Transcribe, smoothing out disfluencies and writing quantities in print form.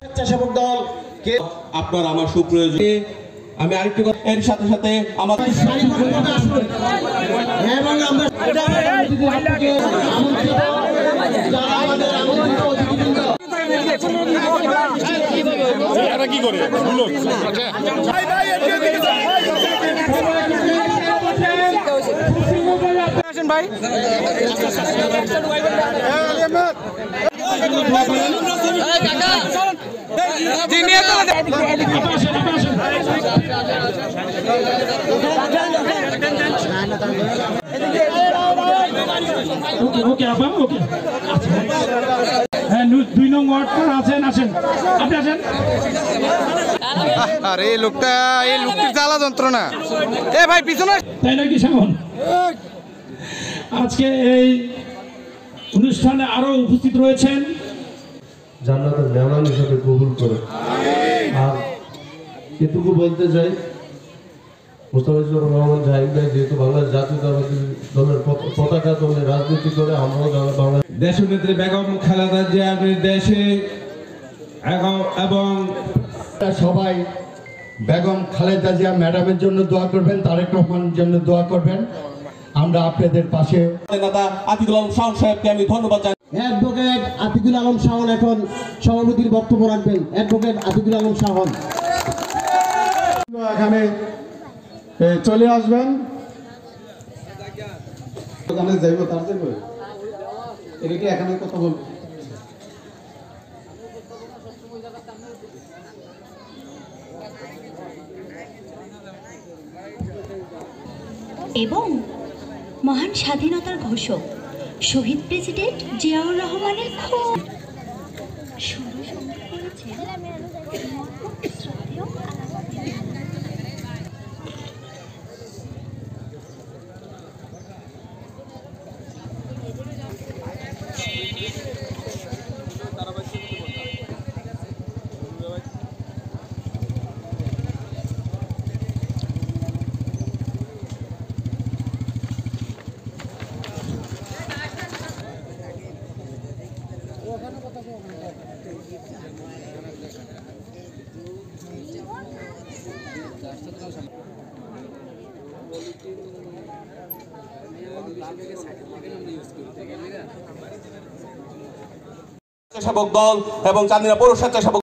স্বেচ্ছাসেবক দল কে আপনার আমার সুপ্রয়োজন। আমি আরেকটু এর সাথে সাথে আমাদের এবং আমরা কি করে ভাই দুই নং ওয়ার্ড আছেন আসেন আপনি আসেন। আরে এই লোকটির জ্বালা যন্ত্রণা এ ভাই পিছনে তাই নাকি সামন আজকে এই অনুষ্ঠানে আরো উপস্থিত রয়েছেন জান্নাতের মেহমান হিসেবে কবুল করে। আর এটুকু বলতে চাই মোস্তাফিজুর রহমান জাহিদ ভাই যেহেতু বাংলাদেশ জাতীয়তাবাদী দলের পতাকা দলে রাজনীতি করে আমরাও বাংলাদেশ দেশনেত্রী বেগম খালেদা জিয়ার নির্দেশে এবং সবাই বেগম খালেদা জিয়া ম্যাডামের জন্য দোয়া করবেন, তারেক রহমানের জন্য দোয়া করবেন। আমরা আপনাদের পাশে। নেতা আতিকুল আলম শাওন সাহেবকে আমি ধন্যবাদ জানাই। অ্যাডভোকেট আতিকুল আলম শাওন এখন সভাপতির বক্তব্য রাখবেন। অ্যাডভোকেট আতিকুল আলম শাওন এখানে চলে আসবেন। যাইব তার যাইব এদিকে এখানে কথা বলবো। এবং মহান স্বাধীনতার ঘোষক শহীদ প্রেসিডেন্ট জিয়াউর রহমানের খুব সুন্দর সুন্দর করেছেন। স্বেচ্ছাসেবক দল এবং চান্দিনা পৌর স্বেচ্ছাসেবক